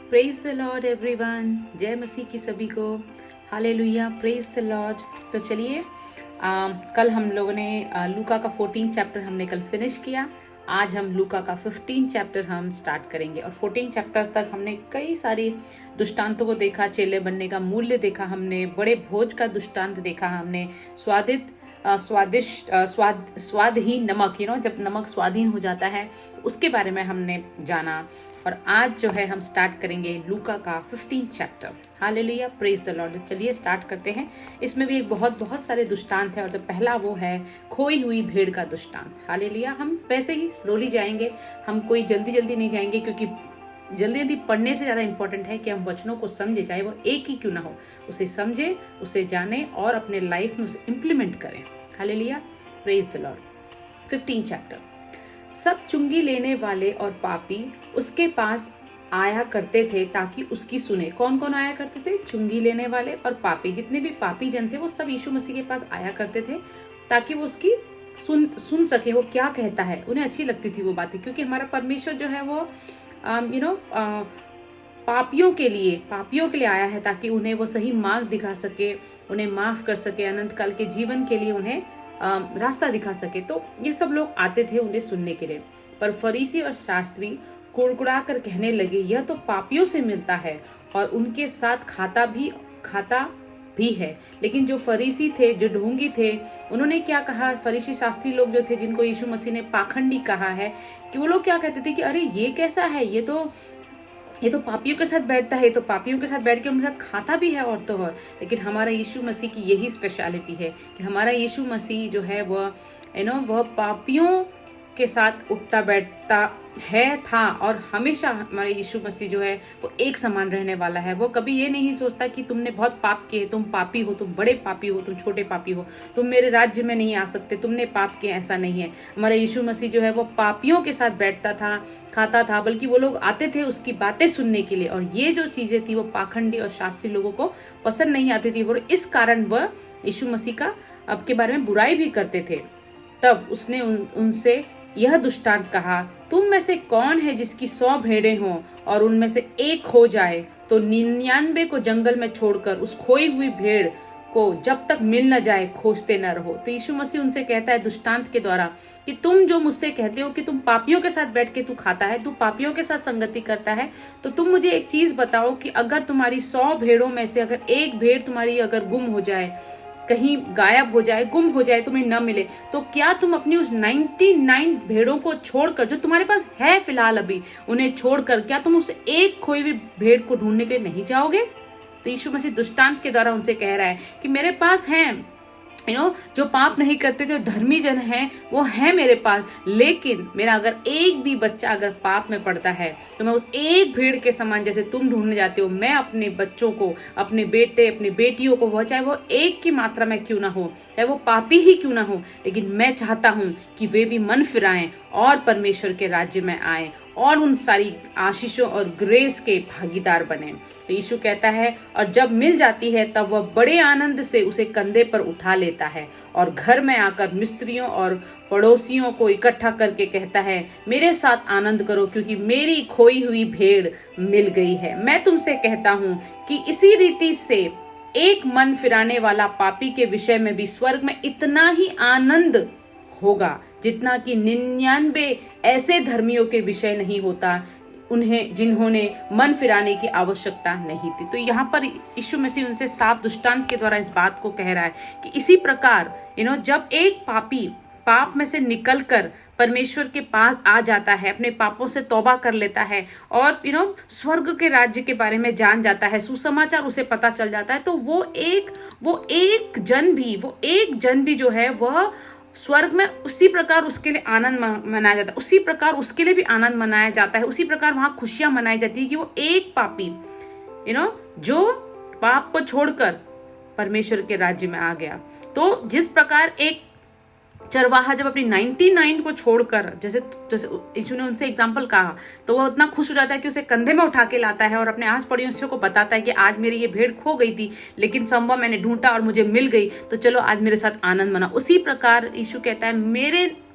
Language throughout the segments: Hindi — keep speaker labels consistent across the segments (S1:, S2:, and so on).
S1: प्रेज द लॉर्ड एवरीवन, जय मसीह की सभी को। Hallelujah, praise the Lord. तो चलिए, कल हम लोगों ने लूका का 14 चैप्टर हमने कल फिनिश किया। आज हम लूका का 15 चैप्टर हम स्टार्ट करेंगे और 14 चैप्टर तक हमने कई सारी दृष्टांतों को देखा, चेले बनने का मूल्य देखा, हमने बड़े भोज का दृष्टांत देखा, हमने स्वादहीन नमक, जब नमक स्वाधीन हो जाता है उसके बारे में हमने जाना। और आज जो है हम स्टार्ट करेंगे लूका का 15 chapter. Hallelujah, praise the Lord. चलिए स्टार्ट करते हैं। इसमें भी एक बहुत सारे दृष्टांत है और तो पहला वो है खोई हुई भेड़ का दृष्टांत। हालेलुया। हम वैसे ही स्लोली जाएंगे, हम कोई जल्दी नहीं जाएंगे, क्योंकि जल्दी पढ़ने से ज़्यादा इंपॉर्टेंट है कि हम वचनों को समझे, चाहे वो एक ही क्यों ना हो, उसे समझे, उसे जाने और अपने लाइफ में उसे इम्प्लीमेंट करें। Hallelujah, praise the Lord. 15 chapter. सब चुंगी लेने वाले और पापी उसके पास आया करते थे ताकि उसकी सुने। कौन कौन आया करते थे? चुंगी लेने वाले और पापी। जितने भी पापी जन थे वो सब यीशु मसीह के पास आया करते थे ताकि वो उसकी सुन सके, वो क्या कहता है। उन्हें अच्छी लगती थी वो बातें, क्योंकि हमारा परमेश्वर जो है वो पापियों के लिए आया है ताकि उन्हें वो सही मार्ग दिखा सके, उन्हें माफ कर सके, अनंत काल के जीवन के लिए उन्हें रास्ता दिखा सके। तो ये सब लोग आते थे उन्हें सुनने के लिए। पर फरीसी और शास्त्री कुड़कुड़ा कर कहने लगे, यह तो पापियों से मिलता है और उनके साथ खाता भी है। लेकिन जो फरीसी थे, जो ढोंगी थे, उन्होंने क्या कहा? फरीसी शास्त्री लोग जो थे, जिनको यीशु मसीह ने पाखंडी कहा है, कि वो लोग क्या कहते थे कि अरे ये कैसा है, ये तो पापियों के साथ बैठता है, तो पापियों के साथ बैठ के उनके साथ खाता भी है और तो और। लेकिन हमारा यीशु मसीह की यही स्पेशलिटी है कि हमारा यीशु मसीह जो है वह पापियों के साथ उठता बैठता था और हमेशा हमारे यीशु मसीह जो है वो एक समान रहने वाला है। वो कभी ये नहीं सोचता कि तुमने बहुत पाप किए, तुम पापी हो, तुम बड़े पापी हो, तुम छोटे पापी हो, तुम मेरे राज्य में नहीं आ सकते, तुमने पाप किए, ऐसा नहीं है। हमारा यीशु मसीह जो है वो पापियों के साथ बैठता था, खाता था, बल्कि वो लोग आते थे उसकी बातें सुनने के लिए। और ये जो चीजें थी वो पाखंडी और शास्त्री लोगों को पसंद नहीं आती थी, और इस कारण वह यीशु मसीह का के बारे में बुराई भी करते थे। तब उसने उनसे यह दृष्टांत कहा, तुम में से कौन है जिसकी 100 भेड़ें हों और उनमें से एक खो जाए तो 99 को जंगल में छोड़कर उस खोई हुई भेड़ को जब तक मिल न जाए खोजते न रहो। तो यीशु मसीह उनसे कहता है दृष्टांत के द्वारा कि तुम जो मुझसे कहते हो कि तुम पापियों के साथ बैठ के तू खाता है, तू पापियों के साथ संगति करता है, तो तुम मुझे एक चीज बताओ कि अगर तुम्हारी 100 भेड़ों में से अगर एक भेड़ तुम्हारी अगर गुम हो जाए, कहीं गायब हो जाए, गुम हो जाए, तुम्हें न मिले, तो क्या तुम अपनी उस 99 भेड़ों को छोड़कर, जो तुम्हारे पास है फिलहाल अभी, उन्हें छोड़कर क्या तुम उस एक खोई हुई भेड़ को ढूंढने के लिए नहीं जाओगे? तो यीशु मसीह दृष्टांत के द्वारा उनसे कह रहा है कि मेरे पास हैं, जो पाप नहीं करते, जो धर्मी जन हैं, वो है मेरे पास। लेकिन मेरा अगर एक भी बच्चा अगर पाप में पड़ता है तो मैं उस एक भेड़ के समान, जैसे तुम ढूंढने जाते हो, मैं अपने बच्चों को, अपने बेटे, अपनी बेटियों को, चाहे वो एक की मात्रा में क्यों ना हो, चाहे वो पापी ही क्यों ना हो, लेकिन मैं चाहता हूं कि वे भी मन फिराएं और परमेश्वर के राज्य में आए और उन सारी आशीषों और ग्रेस के भागीदार बने। तो यीशु कहता है, और जब मिल जाती है तब वह बड़े आनंद से उसे कंधे पर उठा लेता है और घर में आकर मिस्त्रियों और पड़ोसियों को इकट्ठा करके कहता है, मेरे साथ आनंद करो क्योंकि मेरी खोई हुई भेड़ मिल गई है। मैं तुमसे कहता हूँ कि इसी रीति से एक मन फिराने वाला पापी के विषय में भी स्वर्ग में इतना ही आनंद होगा जितना कि 99 ऐसे धर्मियों के विषय नहीं होता, उन्हें जिन्होंने मन फिराने की आवश्यकता नहीं थी। तो यहाँ पर यीशु मसीह उनसे साफ दृष्टांत के द्वारा इस बात को कह रहा है कि इसी प्रकार जब एक पापी पाप में से निकलकर परमेश्वर के पास आ जाता है, अपने पापों से तौबा कर लेता है और स्वर्ग के राज्य के बारे में जान जाता है, सुसमाचार उसे पता चल जाता है, तो वो एक जन भी जो है वह स्वर्ग में उसी प्रकार उसके लिए आनंद मनाया जाता है, उसी प्रकार उसके लिए भी आनंद मनाया जाता है, उसी प्रकार वहां खुशियां मनाई जाती है कि वो एक पापी जो पाप को छोड़कर परमेश्वर के राज्य में आ गया। तो जिस प्रकार एक चरवाहा जब अपनी 99 को छोड़कर, जैसे जैसे यीशु ने उनसे एग्जाम्पल कहा, तो वो इतना खुश हो जाता है कि उसे कंधे में उठा के लाता है और अपने आस पड़ोसियों को बताता है कि आज मेरी ये भेड़ खो गई थी, लेकिन संभव मैंने ढूंढा और मुझे मिल गई, तो चलो आज मेरे साथ आनंद मनाओ। उसी प्रकार यीशु कहता है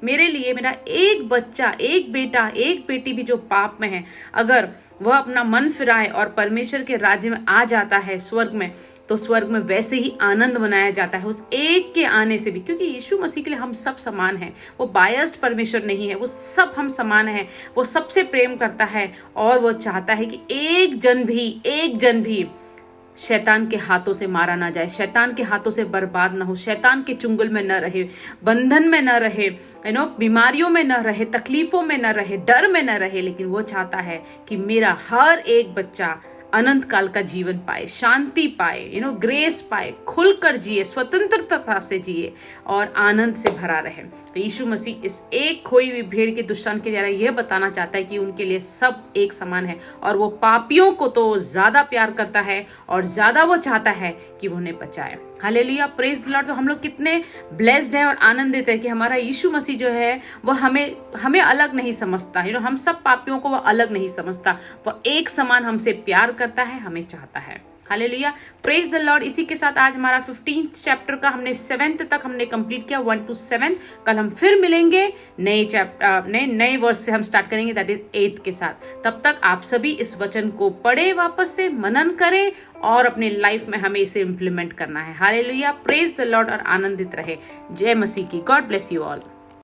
S1: मेरे लिए मेरा एक बच्चा, एक बेटा, एक बेटी भी जो पाप में है, अगर वह अपना मन फिराए और परमेश्वर के राज्य में आ जाता है स्वर्ग में, तो स्वर्ग में वैसे ही आनंद मनाया जाता है उस एक के आने से भी। क्योंकि यीशु मसीह के लिए हम सब समान हैं, वो बायस्ड परमेश्वर नहीं है, वो सब हम समान हैं, वो सबसे प्रेम करता है और वो चाहता है कि एक जन भी शैतान के हाथों से मारा ना जाए, शैतान के हाथों से बर्बाद ना हो, शैतान के चुंगल में न रहे, बंधन में न रहे, बीमारियों में न रहे, तकलीफों में न रहे, डर में न रहे, लेकिन वो चाहता है कि मेरा हर एक बच्चा अनंत काल का जीवन पाए, शांति पाए, ग्रेस पाए, खुलकर जिए, स्वतंत्रता से जिए और आनंद से भरा रहे। तो यीशु मसीह इस एक खोई हुई भेड़ के दुष्टांत के द्वारा यह बताना चाहता है कि उनके लिए सब एक समान है और वो पापियों को तो ज्यादा प्यार करता है और ज्यादा वो चाहता है कि वो उन्हें बचाए। Hallelujah, praise the Lord. तो हम लोग कितने ब्लेस्ड हैं और आनंदित है कि हमारा यीशु मसीह जो है वो हमें अलग नहीं समझता, हम सब पापियों को वो अलग नहीं समझता, वो एक समान हमसे प्यार करता है, हमें चाहता है। Hallelujah, praise the Lord. इसी के साथ आज हमारा 15th चैप्टर का हमने 7th तक हमने कंप्लीट किया, 1 to 7। कल हम फिर मिलेंगे नए वर्स से हम स्टार्ट करेंगे, दैट इज 8th के साथ। तब तक आप सभी इस वचन को पढ़े, वापस से मनन करें और अपने लाइफ में हमें इसे इम्प्लीमेंट करना है। हालेलुया, प्रेज द लॉर्ड और आनंदित रहे। जय मसीह की। God bless you all.